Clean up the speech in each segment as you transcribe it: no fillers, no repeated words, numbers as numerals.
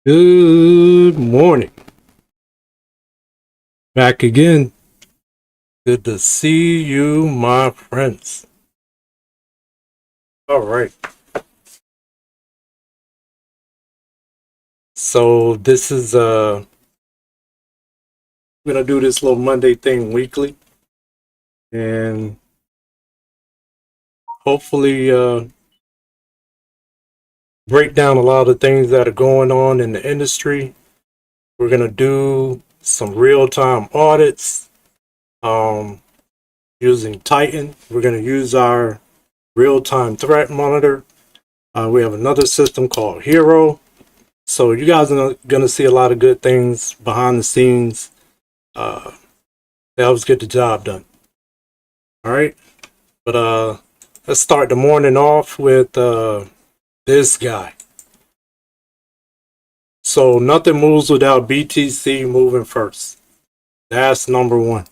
Good morning. Back again. Good to see you, my friends. All right. So this is I'm gonna do this little Monday thing weekly, and hopefully break down a lot of things that are going on in the industry. We're gonna do some real-time audits using Titan. We're gonna use our real-time threat monitor. We have another system called Hero. So you guys are gonna see a lot of good things behind the scenes. That helps get the job done. All right, but let's start the morning off with this guy. So nothing moves without BTC moving first. That's number one.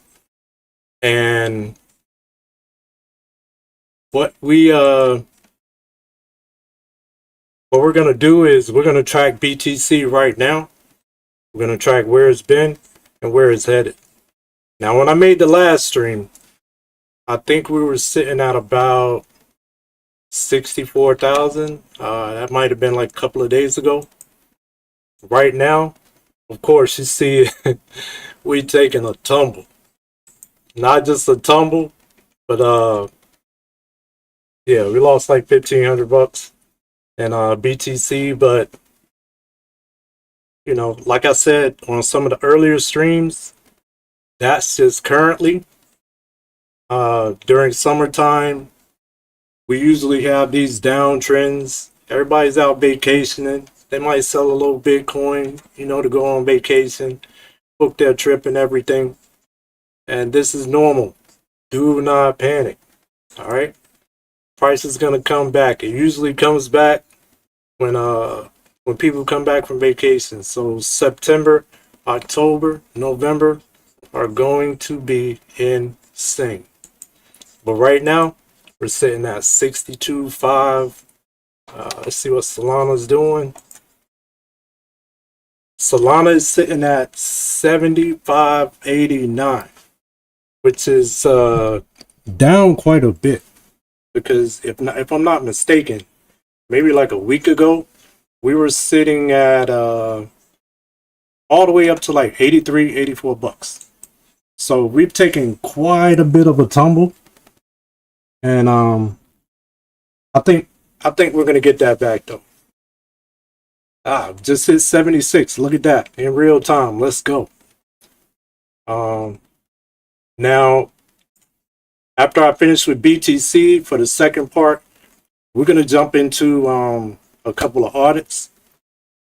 And what we're gonna do is we're gonna track BTC right now. We're gonna track where it's been and where it's headed. Now, when I made the last stream, I think we were sitting at about 64,000. That might have been like a couple of days ago. Right now, of course, you see we taking a tumble. Not just a tumble, but yeah, we lost like $1,500 in BTC. But you know, like I said on some of the earlier streams, that's just currently. During summertime, we usually have these downtrends. Everybody's out vacationing. They might sell a little Bitcoin, you know, to go on vacation, book their trip and everything. And this is normal. Do not panic. All right. Price is gonna come back. It usually comes back when people come back from vacation. So September, October, November are going to be insane. But right now, we're sitting at 62.5. Let's see what Solana's doing. Solana is sitting at 75.89, which is down quite a bit. Because if I'm not mistaken, maybe like a week ago, we were sitting at all the way up to like 83, 84 bucks. So we've taken quite a bit of a tumble. And I think we're gonna get that back though. Just hit 76. Look at that in real time. Let's go. Now, after I finish with BTC for the second part, we're gonna jump into a couple of audits.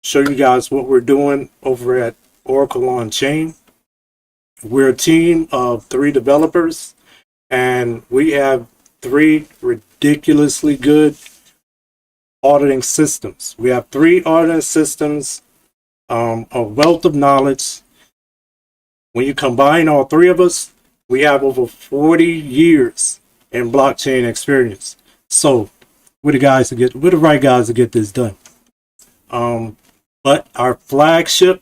Show you guys what we're doing over at Oracle on Chain. We're a team of 3 developers, and we have 3 ridiculously good auditing systems. We have 3 auditing systems, a wealth of knowledge. When you combine all 3 of us, we have over 40 years in blockchain experience. So we're the right guys to get this done. But our flagship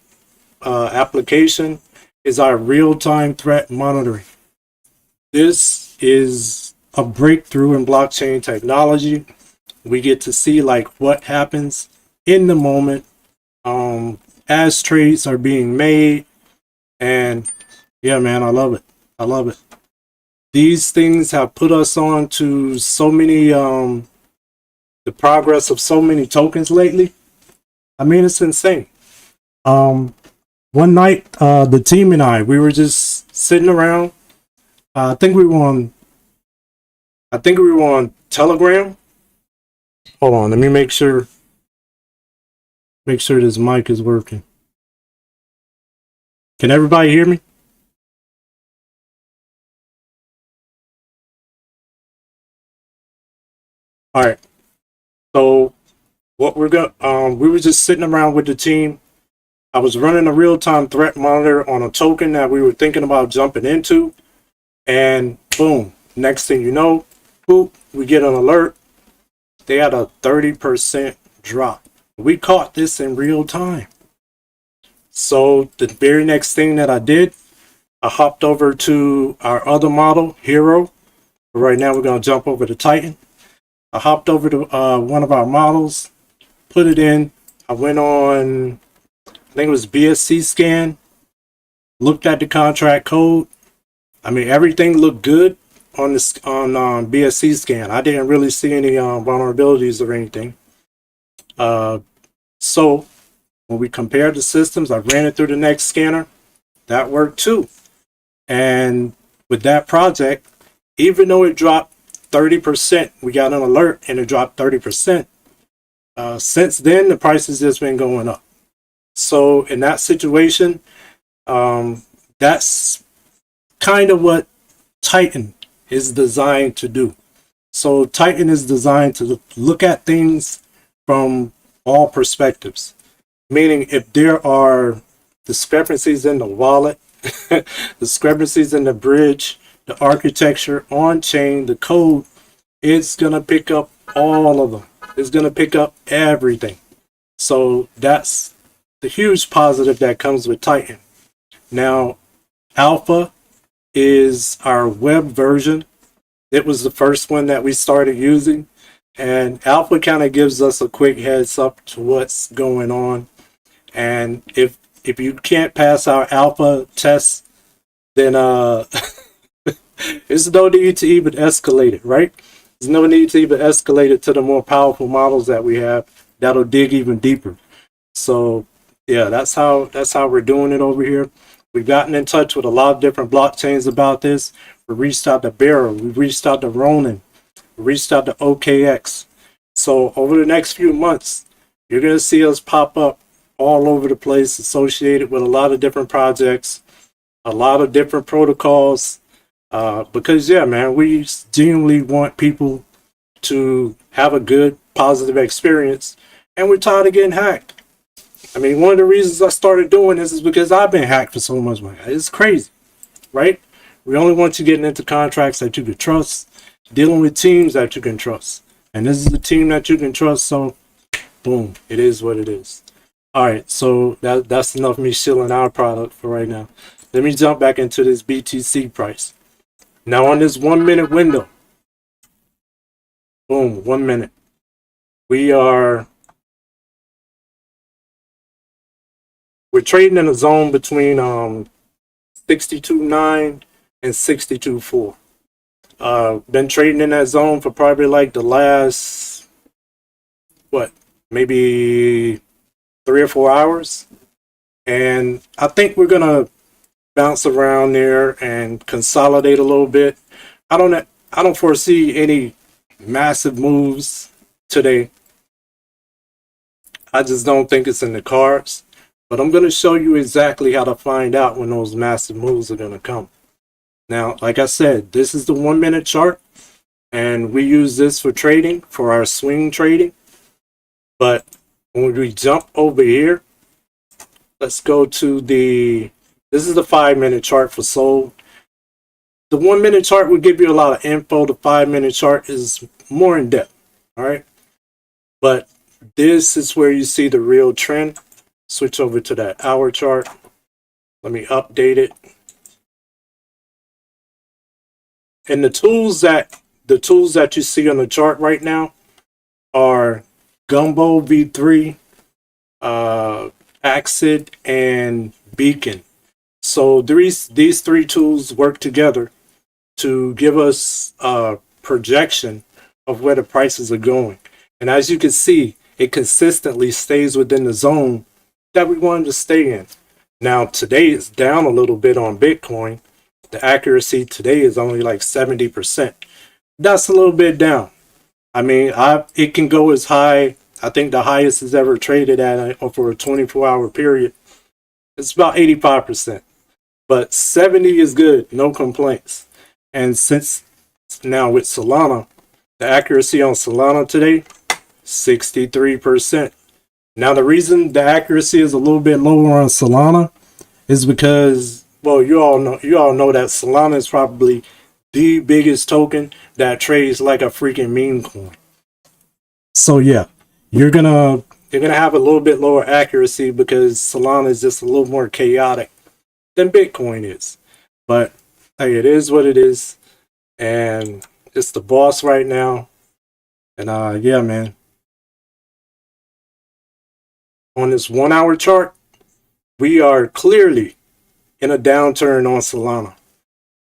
application is our real-time threat monitoring. This is a breakthrough in blockchain technology. We get to see like what happens in the moment as trades are being made. And yeah, man, I love it. I love it. These things have put us on to so many the progress of so many tokens lately. I mean, it's insane. One night, the team and we were just sitting around. I think we were on Telegram. Hold on, let me make sure this mic is working. Can everybody hear me? All right. So what we were just sitting around with the team. I was running a real-time threat monitor on a token that we were thinking about jumping into, and boom, next thing you know, boop, we get an alert. They had a 30% drop. We caught this in real time. So the very next thing that I did, I hopped over to our other model, Hero. Right now we're going to jump over to Titan. I hopped over to one of our models, put it in. I went on, I think it was BSC scan, looked at the contract code. I mean, everything looked good on this on BSC scan. I didn't really see any vulnerabilities or anything. So when we compared the systems, I ran it through the next scanner. That worked too. And with that project, even though it dropped 30%, we got an alert and it dropped 30%. Since then, the price has just been going up. So in that situation, that's kind of what Titan is designed to do. So Titan is designed to look at things from all perspectives. Meaning if there are discrepancies in the wallet, discrepancies in the bridge, the architecture, on-chain, the code, it's going to pick up all of them. It's going to pick up everything. So that's the huge positive that comes with Titan. Now, Alpha is our web version. It was the first one that we started using. And Alpha kind of gives us a quick heads up to what's going on. And if you can't pass our Alpha test, then there's no need to even escalate it, right? There's no need to even escalate it to the more powerful models that we have that'll dig even deeper. So yeah, that's how we're doing it over here. We've gotten in touch with a lot of different blockchains about this. We reached out to Bearer, we reached out to Ronin, we reached out to OKX. So over the next few months, you're gonna see us pop up all over the place, associated with a lot of different projects, a lot of different protocols. Because yeah, man, we genuinely want people to have a good, positive experience, and we're tired of getting hacked. I mean, one of the reasons I started doing this is because I've been hacked for so much money. It's crazy, right? We only want you getting into contracts that you can trust, dealing with teams that you can trust. And this is the team that you can trust, so boom, it is what it is. All right, so that's enough of me shilling our product for right now. Let me jump back into this BTC price. Now on this 1 minute window, boom, 1 minute. We're trading in a zone between 62.9 and 62.4. Been trading in that zone for probably like the last maybe 3 or 4 hours, and I think we're gonna bounce around there and consolidate a little bit. I don't foresee any massive moves today. I just don't think it's in the cards. But I'm going to show you exactly how to find out when those massive moves are going to come. Now, like I said, this is the 1 minute chart, and we use this for trading, for our swing trading. But when we jump over here, let's go to this is the 5 minute chart for Sol. The 1 minute chart will give you a lot of info. The 5 minute chart is more in depth, all right? But this is where you see the real trend. Switch over to that hour chart. Let me update it. And the tools that you see on the chart right now are Gumbo V3, Axid, and Beacon. So these three tools work together to give us a projection of where the prices are going. And as you can see, it consistently stays within the zone that we wanted to stay in. Now today it's down a little bit on Bitcoin. The accuracy today is only like 70%. That's a little bit down. I mean, it can go as high. I think the highest is ever traded at for a 24-hour period. It's about 85%. But 70 is good, no complaints. And since now with Solana, the accuracy on Solana today, 63%. Now the reason the accuracy is a little bit lower on Solana is because, well, you all know that Solana is probably the biggest token that trades like a freaking meme coin. So yeah, you're gonna you're going to have a little bit lower accuracy because Solana is just a little more chaotic than Bitcoin is. But hey, it is what it is. And it's the boss right now. And yeah, man. On this 1 hour chart, we are clearly in a downturn on Solana.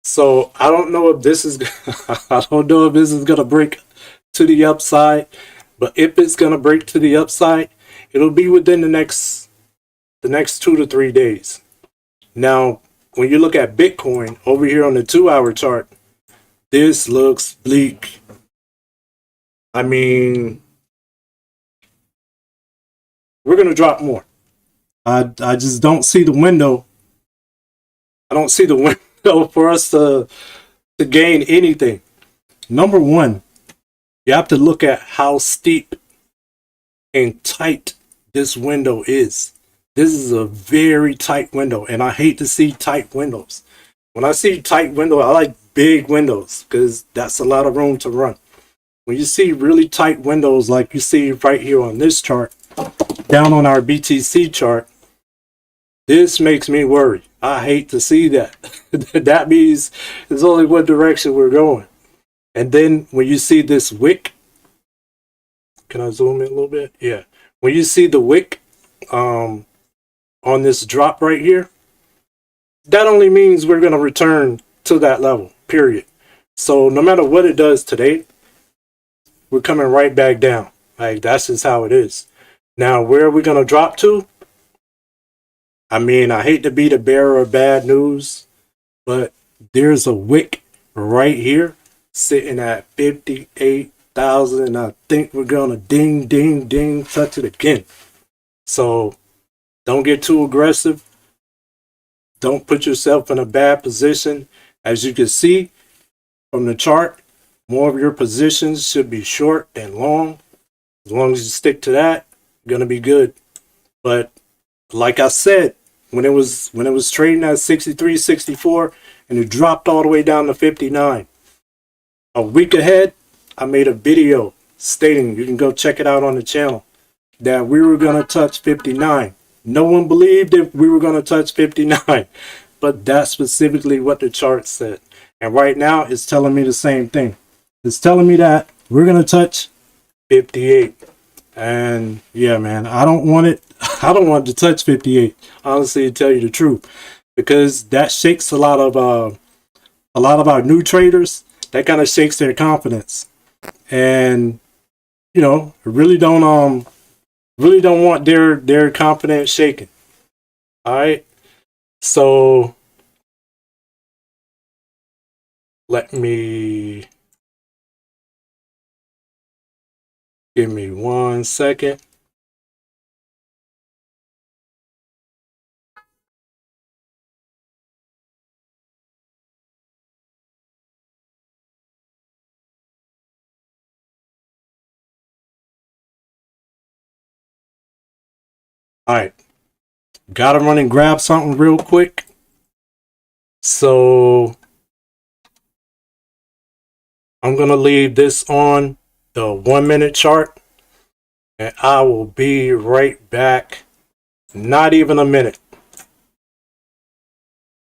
So I don't know if this is I don't know if this is gonna break to the upside, but if it's gonna break to the upside, it'll be within the next 2 to 3 days. Now, when you look at Bitcoin over here on the 2 hour chart, this looks bleak. I mean, we're gonna drop more. I just don't see the window. I don't see the window for us to gain anything. Number one, you have to look at how steep and tight this window is. This is a very tight window, and I hate to see tight windows. When I see tight window, I like big windows because that's a lot of room to run. When you see really tight windows like you see right here on this chart, down on our BTC chart, this makes me worry. I hate to see that. That means there's only one direction we're going. And then when you see this wick, can I zoom in a little bit? Yeah. When you see the wick on this drop right here, that only means we're going to return to that level, period. So no matter what it does today, we're coming right back down. Like, that's just how it is. Now, where are we going to drop to? I mean, I hate to be the bearer of bad news, but there's a wick right here sitting at 58,000. I think we're going to ding, ding, ding, touch it again. So don't get too aggressive. Don't put yourself in a bad position. As you can see from the chart, more of your positions should be short and long. As long as you stick to that, you're going to be good. But like I said, when it was trading at 63, 64, and it dropped all the way down to 59, a week ahead, I made a video stating, you can go check it out on the channel, that we were going to touch 59. No one believed that we were going to touch 59, but that's specifically what the chart said. And right now, it's telling me the same thing. It's telling me that we're going to touch 58. And yeah, man, I don't want it. I don't want to touch 58. Honestly, to tell you the truth, because that shakes a lot of our new traders. That kind of shakes their confidence, and you know, really don't want their confidence shaken. All right, so give me 1 second. All right, gotta run and grab something real quick. So I'm gonna leave this on the 1 minute chart, and I will be right back. Not even a minute.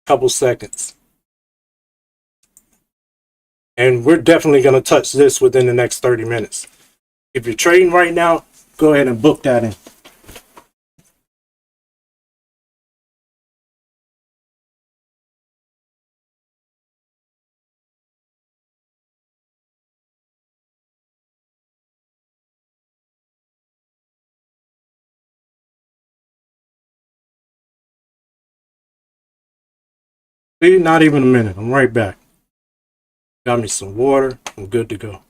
Couple seconds. And we're definitely gonna touch this within the next 30 minutes. If you're trading right now, go ahead and book that in. See, not even a minute. I'm right back. Got me some water. I'm good to go.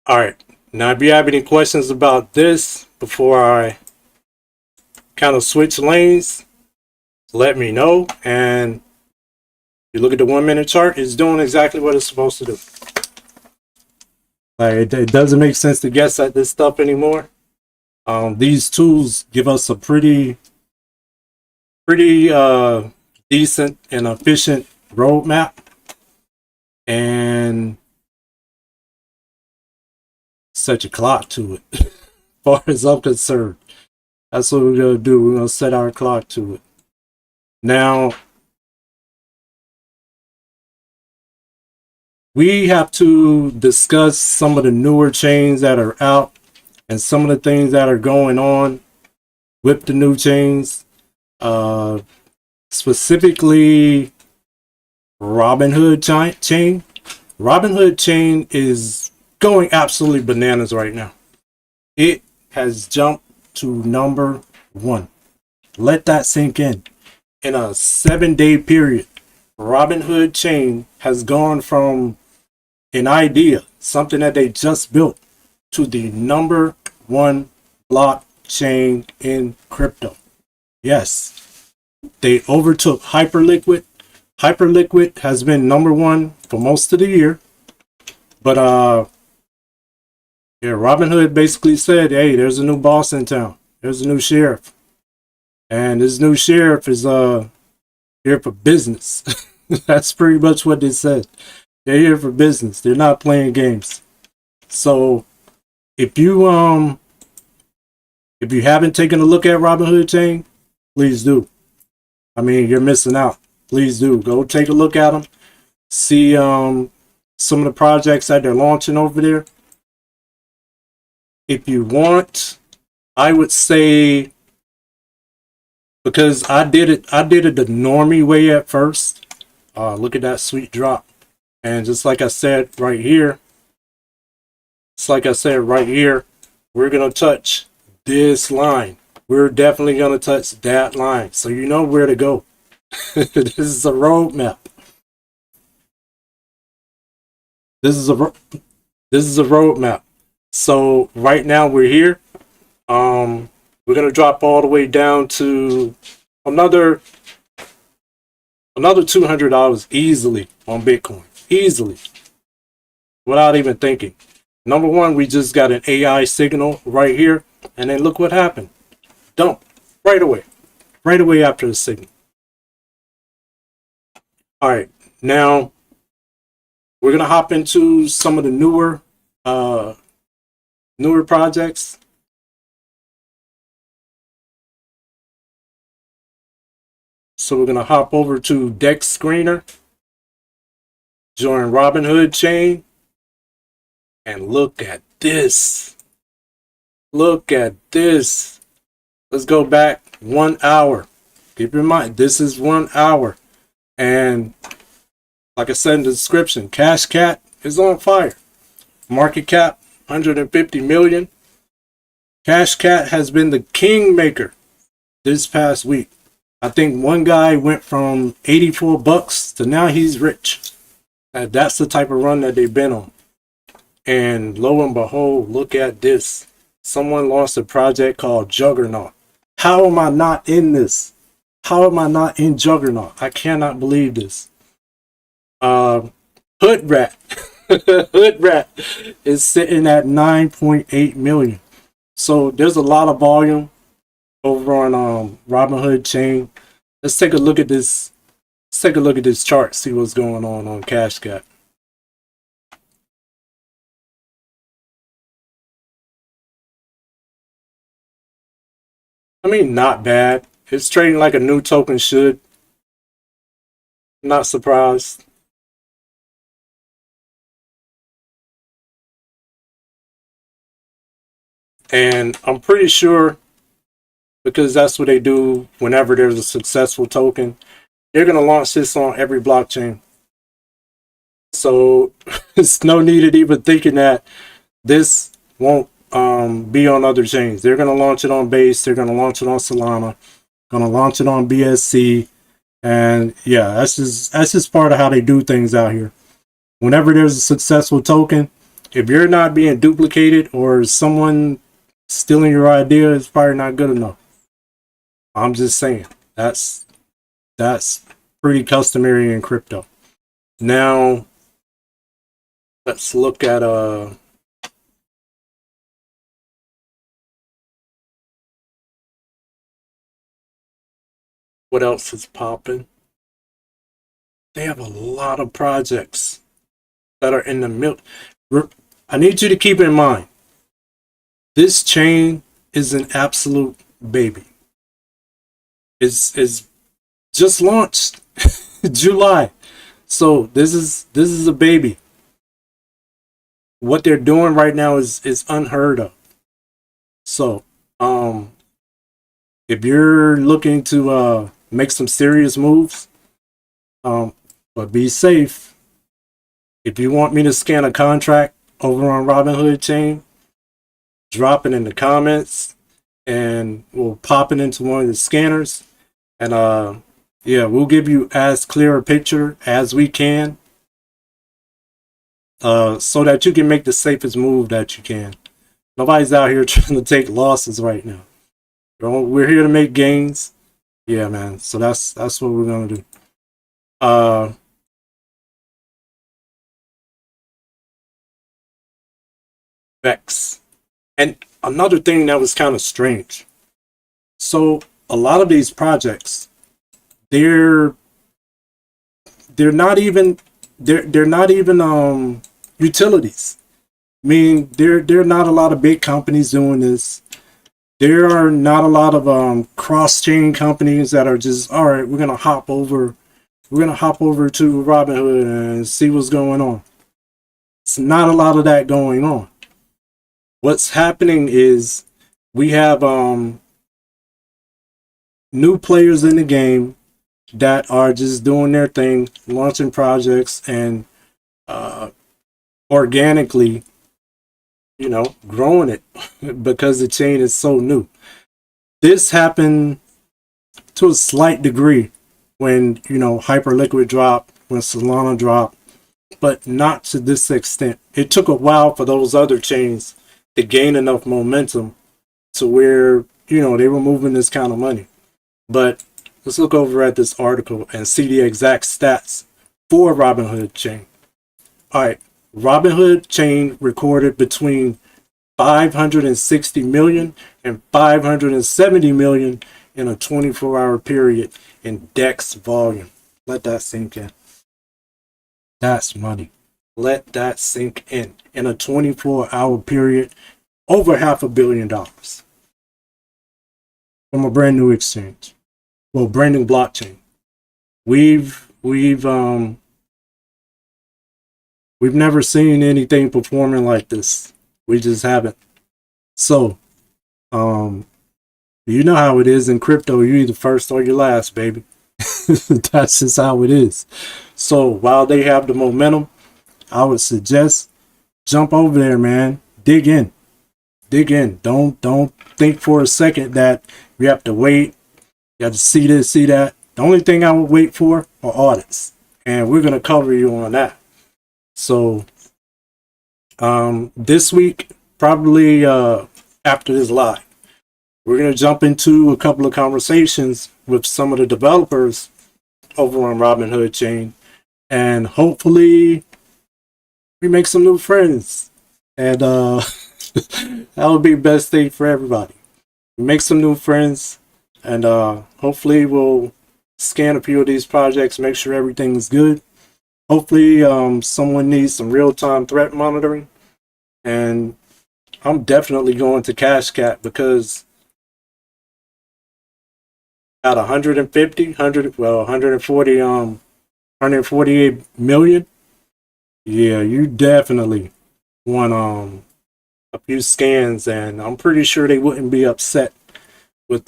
All right. Now, if you have any questions about this before I kind of switch lanes, let me know. And you look at the 1 minute chart, it's doing exactly what it's supposed to do. Like, it doesn't make sense to guess at this stuff anymore. These tools give us a pretty decent and efficient roadmap, and set your clock to it. As far as I'm concerned, that's what we're gonna do. We're gonna set our clock to it. Now, we have to discuss some of the newer chains that are out and some of the things that are going on with the new chains. Specifically, Robinhood Chain. Robinhood Chain is going absolutely bananas right now. It has jumped to number 1. Let that sink in. In a 7-day period, Robinhood Chain has gone from an idea, something that they just built, to the number 1 blockchain in crypto. Yes, they overtook Hyperliquid. Hyperliquid has been number 1 for most of the year, but yeah, Robinhood basically said, hey, there's a new boss in town. There's a new sheriff. And this new sheriff is here for business. That's pretty much what they said. They're here for business. They're not playing games. So if you haven't taken a look at Robinhood Chain, please do. I mean, you're missing out. Please do. Go take a look at them. See some of the projects that they're launching over there. If you want, I would say, because I did it the normie way at first. Look at that sweet drop. And just like I said right here, we're going to touch this line. We're definitely going to touch that line. So you know where to go. This is a roadmap. This is a roadmap. So right now we're here. We're going to drop all the way down to another $200 easily on Bitcoin. Easily. Without even thinking. Number 1, we just got an AI signal right here. And then look what happened. Dump. Right away. Right away after the signal. Alright. Now, we're going to hop into some of the newer projects. So we're going to hop over to Dex Screener, join Robinhood Chain, and look at this. Look at this. Let's go back 1 hour. Keep in mind, this is 1 hour. And like I said in the description, Cashcat is on fire. Market cap, 150 million. Cashcat has been the kingmaker this past week. I think one guy went from $84 to now he's rich. And that's the type of run that they've been on. And lo and behold, look at this. Someone launched a project called Juggernaut. How am I not in this? How am I not in Juggernaut? I cannot believe this. Hood Rat. Hood Rat is sitting at 9.8 million. So there's a lot of volume over on Robinhood Chain. Let's take a look at this. Let's take a look at this chart, see what's going on Cashcat. I mean, not bad. It's trading like a new token should. Not surprised. And I'm pretty sure, because that's what they do whenever there's a successful token, they're going to launch this on every blockchain. So it's no need of even thinking that this won't be on other chains. They're going to launch it on Base. They're going to launch it on Solana. Going to launch it on BSC. And yeah, that's just part of how they do things out here. Whenever there's a successful token, if you're not being duplicated or someone stealing your idea, it's probably not good enough. I'm just saying. That's pretty customary in crypto. Now, let's look at what else is popping. They have a lot of projects that are in the middle. I need you to keep in mind, This chain is an absolute baby. It's just launched July. So this is a baby. What they're doing right now is unheard of. So if you're looking to make some serious moves, but be safe. If you want me to scan a contract over on Robinhood Chain, drop it in the comments and we'll pop it into one of the scanners. And yeah, we'll give you as clear a picture as we can, so that you can make the safest move that you can. Nobody's out here trying to take losses right now. We're here to make gains. Yeah, man. So that's what we're gonna do. Vex. And another thing that was kind of strange. So a lot of these projects, they're not even utilities. I mean, there are not a lot of big companies doing this. There are not a lot of cross-chain companies that are just, all right, we're gonna hop over to Robinhood and see what's going on. It's not a lot of that going on. What's happening is we have new players in the game that are just doing their thing, launching projects, and organically, growing it because the chain is so new. This happened to a slight degree when, Hyperliquid dropped, when Solana dropped, but not to this extent. It took a while for those other chains to gain enough momentum to where, they were moving this kind of money. But let's look over at this article and see the exact stats for Robinhood Chain. All right, Robinhood Chain recorded between 560 million and 570 million in a 24-hour period in DEX volume. Let that sink in. That's money. Let that sink in. In a 24-hour period, over $500 million from a brand new exchange. Well, brand new blockchain. We've never seen anything performing like this. We just haven't. So, you know how it is in crypto. You're either first or you're last, baby. That's just how it is. So while they have the momentum, I would suggest jump over there, man. Dig in. Don't think for a second that you have to wait. You have to see this, see that. The only thing I would wait for are audits, and we're gonna cover you on that. So this week, probably after this live, we're going to jump into a couple of conversations with some of the developers over on Robinhood Chain, and hopefully we make some new friends, and that would be the best thing for everybody. We make some new friends, and hopefully we'll scan a few of these projects, make sure everything is good. Hopefully someone needs some real-time threat monitoring, and I'm definitely going to Cashcat because at 148 million, yeah, you definitely want a few scans, and I'm pretty sure they wouldn't be upset with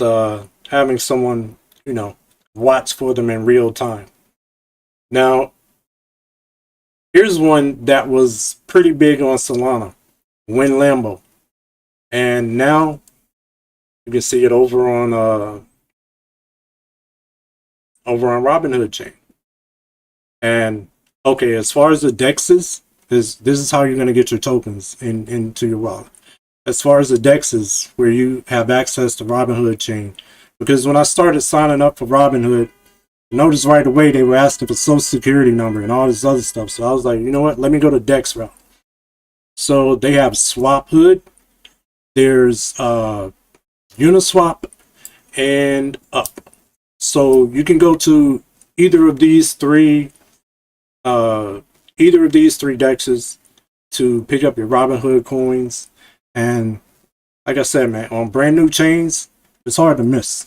having someone, watch for them in real time. Now, here's one that was pretty big on Solana, Win Lambo. And now you can see it over on Robinhood Chain. And okay, as far as the DEXs, this is how you're going to get your tokens into your wallet. As far as the DEXs, where you have access to Robinhood Chain, because when I started signing up for Robinhood, notice right away they were asking for social security number and all this other stuff. So I was like, you know what? Let me go to DEX route. So they have Swaphood, there's Uniswap, and Up. So you can go to either of these three DEXs to pick up your Robinhood coins, and like I said, man, on brand new chains, it's hard to miss.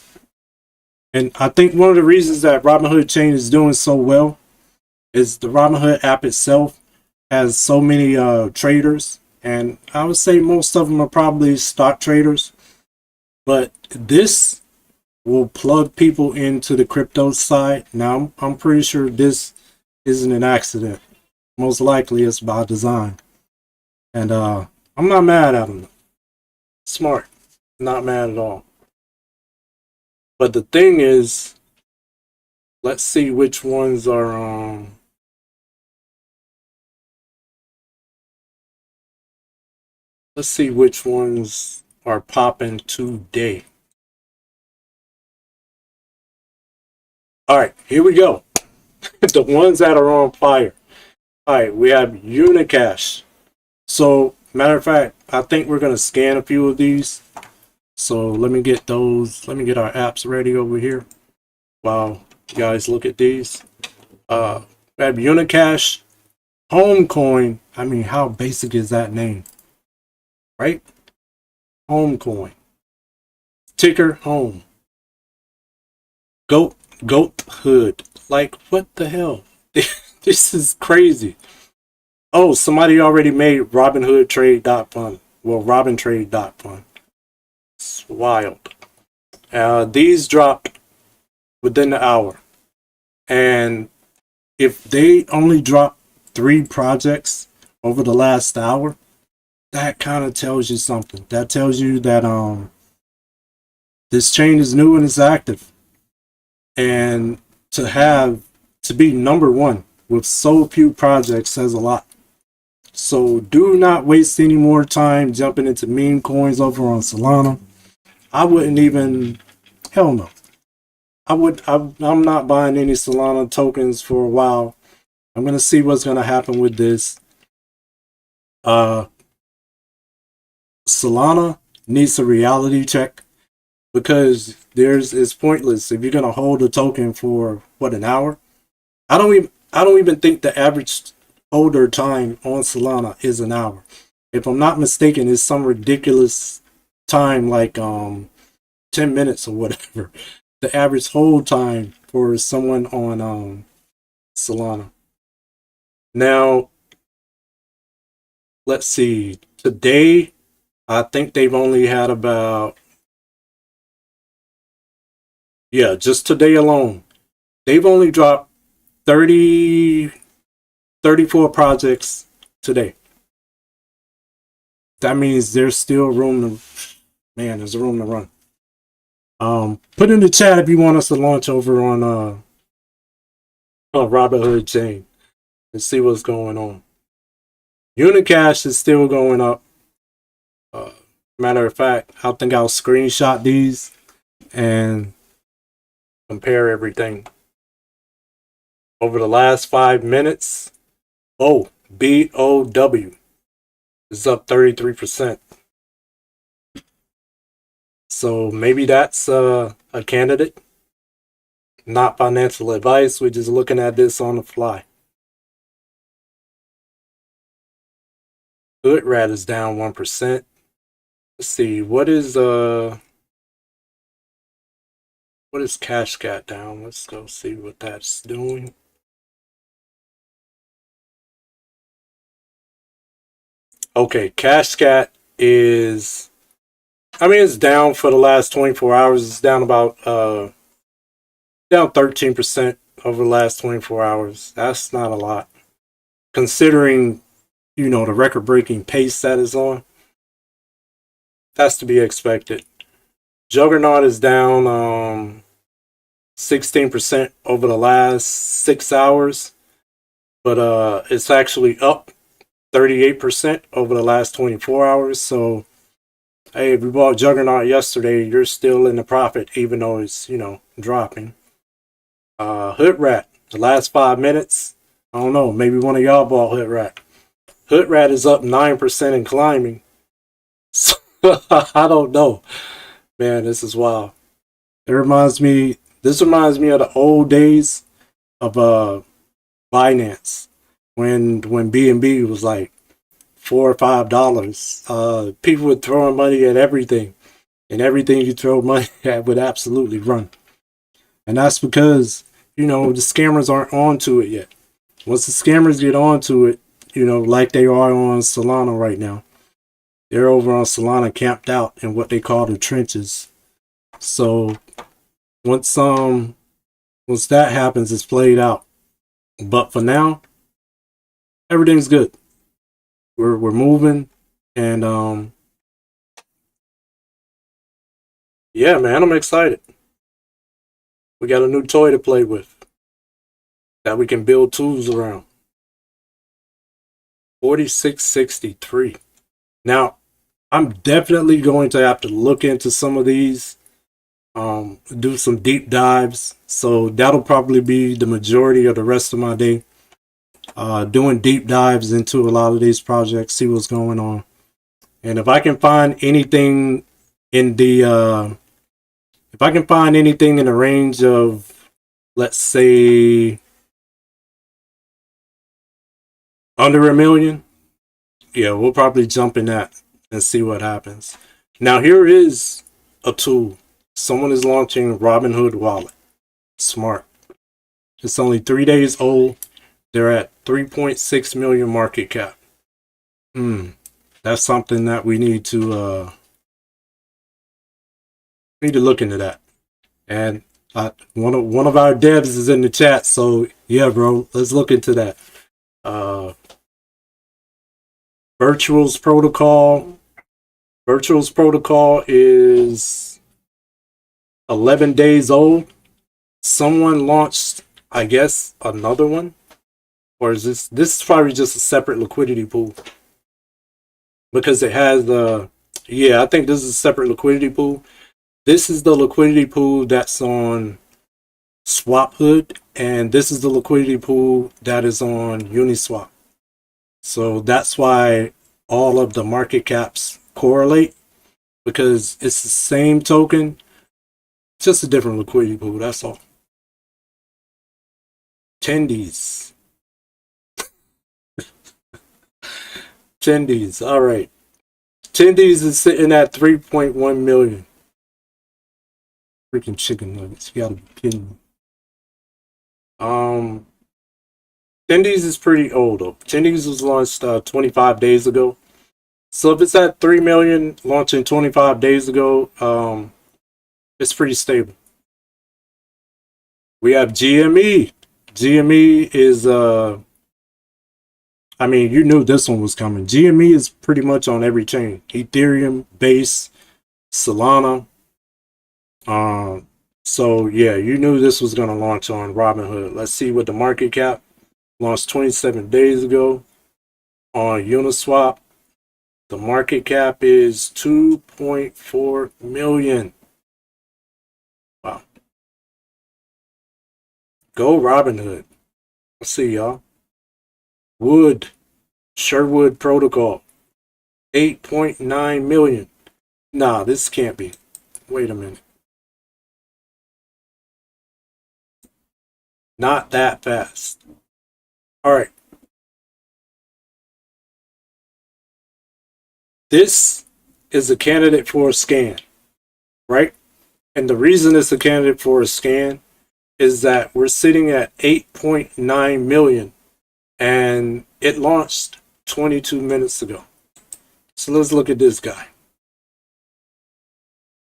And I think one of the reasons that Robinhood Chain is doing so well is the Robinhood app itself has so many traders, and I would say most of them are probably stock traders, but this will plug people into the crypto side. Now, I'm pretty sure this isn't an accident. Most likely it's by design. And I'm not mad at them. Smart. Not mad at all. But the thing is, let's see which ones are let's see which ones are popping today. All right, here we go. The ones that are on fire. All right, we have Unicash. So, matter of fact, I think we're going to scan a few of these. So let me get those. Let me get our apps ready over here while you guys look at these. We have Unicash, Homecoin. I mean, how basic is that name? Right? Homecoin. Ticker Home. Goat Hood. Like, what the hell? This is crazy. Oh, somebody already made Robinhood Trade.fund. Well, RobinTrade.fund. It's wild. These dropped within the hour. And if they only drop 3 projects over the last hour, that kind of tells you something. That tells you that this chain is new and it's active. And to be number 1 with so few projects says a lot. So do not waste any more time jumping into meme coins over on Solana. I wouldn't even, hell no. I'm not buying any Solana tokens for a while. I'm going to see what's going to happen with this. Solana needs a reality check because it's pointless if you're going to hold a token for what, an hour. I don't even think the average holder time on Solana is an hour. If I'm not mistaken, it's some ridiculous time like 10 minutes or whatever. The average hold time for someone on Solana. Now, let's see. Today, I think they've only had about, just today alone, they've only dropped 34 projects today. That means there's still room to, there's room to run. Put in the chat if you want us to launch over on Robinhood Chain and see what's going on. Unicash is still going up. Matter of fact, I think I'll screenshot these and compare everything. Over the last 5 minutes, BOW is up 33%. So maybe that's a candidate. Not financial advice. We're just looking at this on the fly. Hoodrat is down 1%. Let's see, what is Cashcat down? Let's go see what that's doing. Okay, Cashcat is, it's down for the last 24 hours. It's down about down 13% over the last 24 hours. That's not a lot, considering the record-breaking pace that is on. That's to be expected. Juggernaut is down 16% over the last 6 hours, but it's actually up 38% over the last 24 hours. So, hey, if you bought Juggernaut yesterday, you're still in the profit, even though it's, dropping. Hoodrat, the last 5 minutes, I don't know, maybe one of y'all bought Hoodrat. Hoodrat is up 9% and climbing. So, I don't know. Man, this is wild. This reminds me of the old days of Binance when BNB was like $4 or $5. People were throwing money at everything, and everything you throw money at would absolutely run. And that's because, you know, the scammers aren't onto it yet. Once the scammers get onto it, you know, like they are on Solana right now, they're over on Solana camped out in what they call the trenches. So once that happens, it's played out. But for now, everything's good. We're moving, and yeah, man, I'm excited. We got a new toy to play with that we can build tools around. 4663. Now, I'm definitely going to have to look into some of these, do some deep dives. So that'll probably be the majority of the rest of my day. Doing deep dives into a lot of these projects, see what's going on. And if I can find anything in the range of, let's say, under $1 million, yeah, we'll probably jump in that and see what happens. Now, here is a tool. Someone is launching Robinhood Wallet. Smart. It's only 3 days old. They're at 3.6 million market cap. That's something that we need to look into that. And one of our devs is in the chat, so yeah, bro, let's look into that. Virtuals protocol. Virtuals protocol is 11 days old. Someone launched, I guess, another one, or is this is probably just a separate liquidity pool, because it has the, yeah, I think this is a separate liquidity pool. This is the liquidity pool that's on Swaphood, and this is the liquidity pool that is on Uniswap. So that's why all of the market caps correlate, because it's the same token, just a different liquidity pool, that's all. Tendies. Tendies, all right. Tendies is sitting at 3.1 million. Freaking chicken nuggets, you gotta be kidding me. Tendies is pretty old though. Tendies was launched 25 days ago. So if it's at 3 million launching 25 days ago, it's pretty stable. We have GME. GME is I mean, you knew this one was coming. GME is pretty much on every chain. Ethereum, Base, Solana. So yeah, you knew this was gonna launch on Robinhood. Let's see what the market cap launched 27 days ago on Uniswap. The market cap is 2.4 million. Wow. Go Robinhood. Let's see, y'all. Sherwood Protocol. 8.9 million. Nah, this can't be. Wait a minute. Not that fast. All right. This is a candidate for a scan, right? And the reason it's a candidate for a scan is that we're sitting at 8.9 million and it launched 22 minutes ago. So let's look at this guy,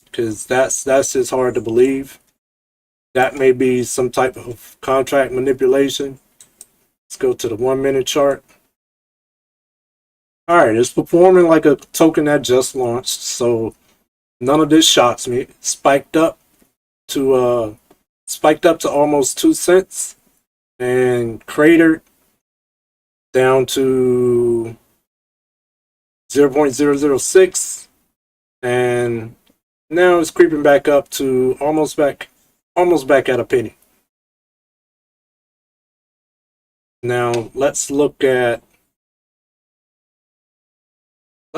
because that's just hard to believe. That may be some type of contract manipulation. Let's go to the 1 minute chart. All right, it's performing like a token that just launched, so none of this shocks me. It spiked up to almost 2 cents and cratered down to 0.006, and now it's creeping back up to almost back at a penny. Now let's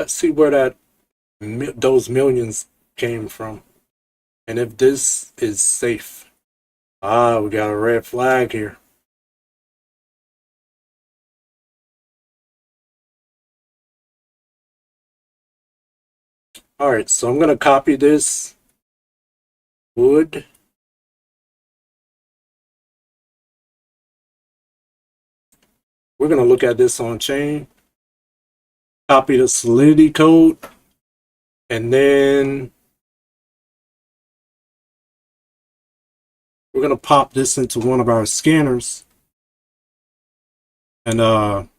see where those millions came from, and if this is safe. We got a red flag here. All right, so I'm going to copy this wood. We're going to look at this on chain. Copy the Solidity code. And then we're going to pop this into one of our scanners. And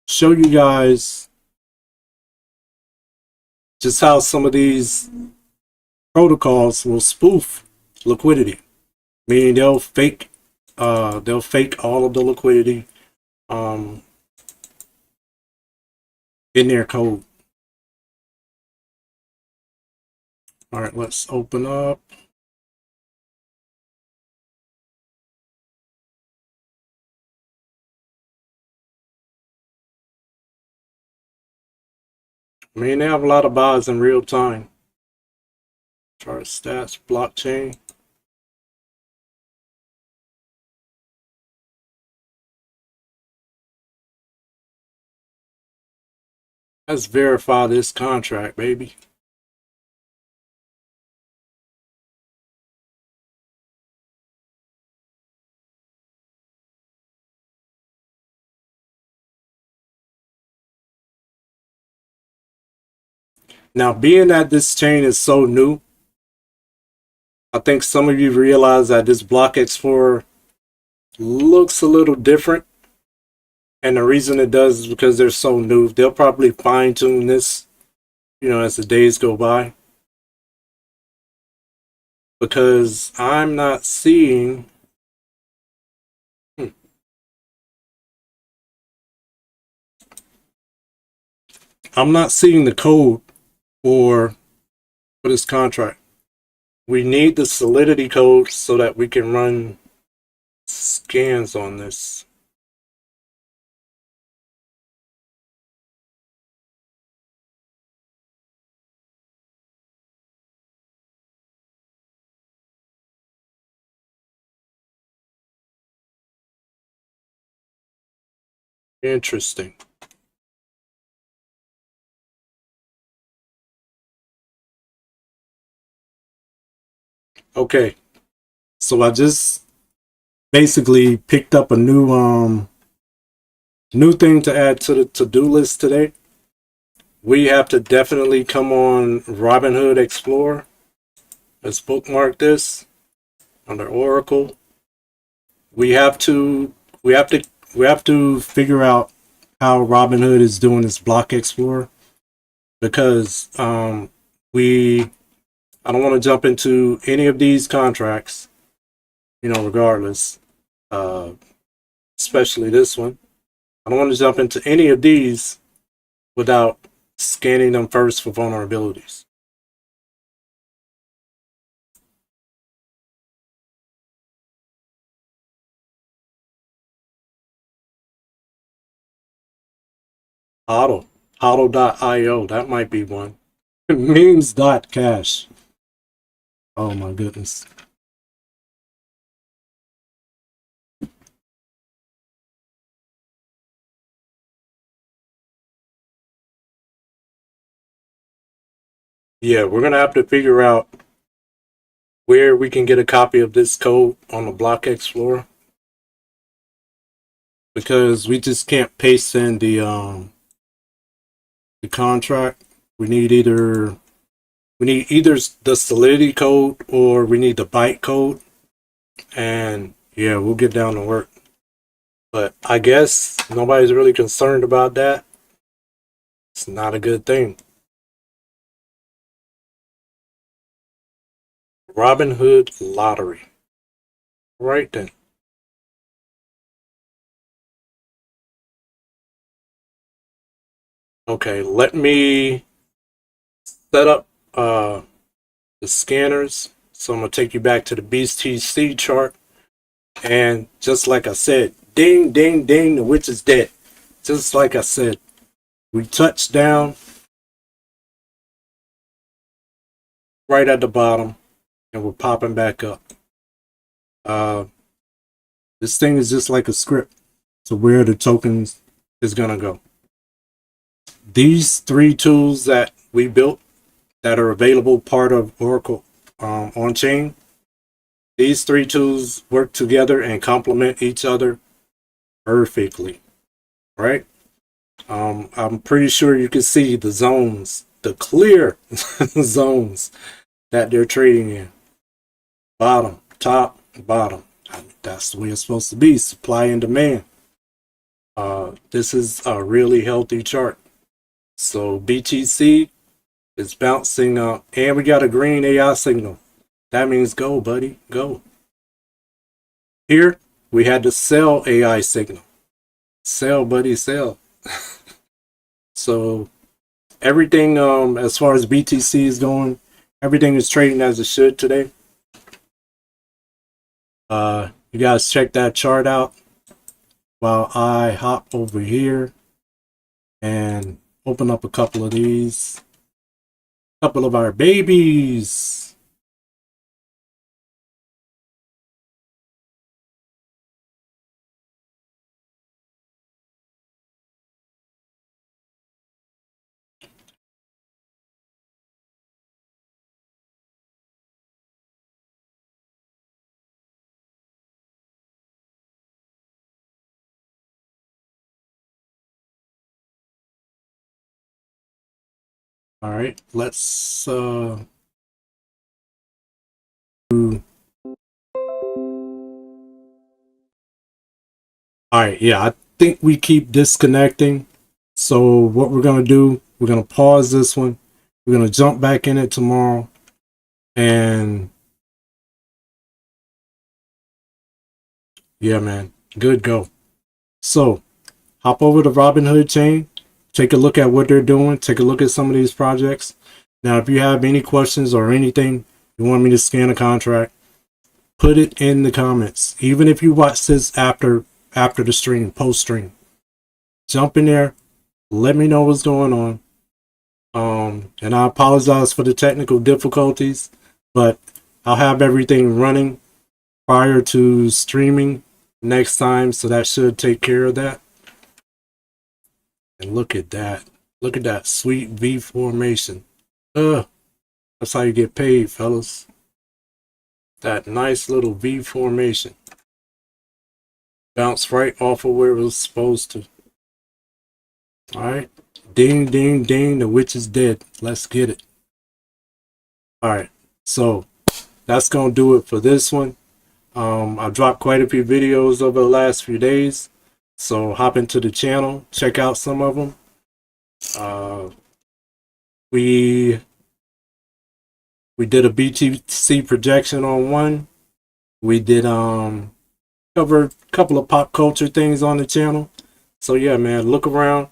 show you guys just how some of these protocols will spoof liquidity. Meaning they'll fake all of the liquidity in their code. All right, let's open up. I mean, they have a lot of buys in real time. Chart stats, blockchain. Let's verify this contract, baby. Now, being that this chain is so new, I think some of you realize that this block explorer looks a little different. And the reason it does is because they're so new. They'll probably fine tune this, as the days go by. Because I'm not seeing... I'm not seeing the code for this contract. We need the Solidity code so that we can run scans on this. Interesting. Okay, so I just basically picked up a new thing to add to the to-do list today. We have to definitely come on Robinhood Explorer. Let's bookmark this under Oracle. We have to figure out how Robinhood is doing this block explorer, because I don't want to jump into any of these contracts, regardless, especially this one. I don't want to jump into any of these without scanning them first for vulnerabilities. Hodl.io, that might be one. Memes.cash. Oh my goodness. Yeah, we're going to have to figure out where we can get a copy of this code on the Block Explorer, because we just can't paste in the contract. We need either the Solidity code or we need the byte code. And yeah, we'll get down to work. But I guess nobody's really concerned about that. It's not a good thing. Robinhood Lottery. Right then. Okay, let me set up the scanners. So I'm going to take you back to the BTC chart. And just like I said, ding, ding, ding, the witch is dead. Just like I said, we touched down right at the bottom and we're popping back up. This thing is just like a script to where the tokens is going to go. These three tools that we built that are available part of Oracle on chain. These three tools work together and complement each other perfectly, right? I'm pretty sure you can see the zones, the clear zones that they're trading in. Bottom, top, bottom. I mean, that's the way it's supposed to be, supply and demand. This is a really healthy chart. So BTC is bouncing up, and we got a green AI signal. That means go, buddy, go. Here, we had the sell AI signal. Sell, buddy, sell. So everything, as far as BTC is going, everything is trading as it should today. You guys check that chart out while I hop over here and open up a couple of these. Couple of our babies. All right, let's do. All right, yeah, I think we keep disconnecting. So what we're gonna do, we're gonna pause this one. We're gonna jump back in it tomorrow, and yeah, man, good go. So hop over to Robinhood Chain, take a look at what they're doing, take a look at some of these projects. Now, if you have any questions or anything you want me to scan a contract, put it in the comments. Even if you watch this after the stream, post stream, jump in there, let me know what's going on. And I apologize for the technical difficulties, but I'll have everything running prior to streaming next time, so that should take care of that. And look at that. Look at that sweet V formation. That's how you get paid, fellas. That nice little V formation. Bounce right off of where it was supposed to. Alright. Ding, ding, ding. The witch is dead. Let's get it. Alright. So, that's going to do it for this one. I've dropped quite a few videos over the last few days. So, hop into the channel. Check out some of them. We did a BTC projection on one. We did cover a couple of pop culture things on the channel. So yeah, man, look around.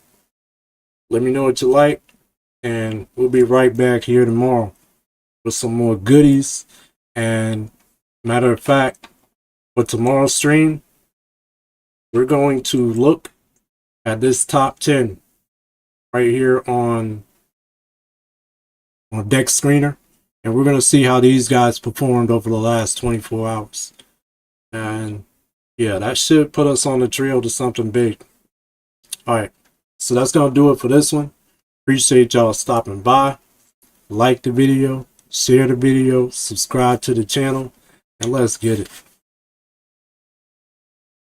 Let me know what you like, and we'll be right back here tomorrow with some more goodies. And matter of fact, for tomorrow's stream, we're going to look at this top 10 right here on Dex Screener. And we're going to see how these guys performed over the last 24 hours. And yeah, that should put us on the trail to something big. Alright, so that's going to do it for this one. Appreciate y'all stopping by. Like the video, share the video, subscribe to the channel, and let's get it.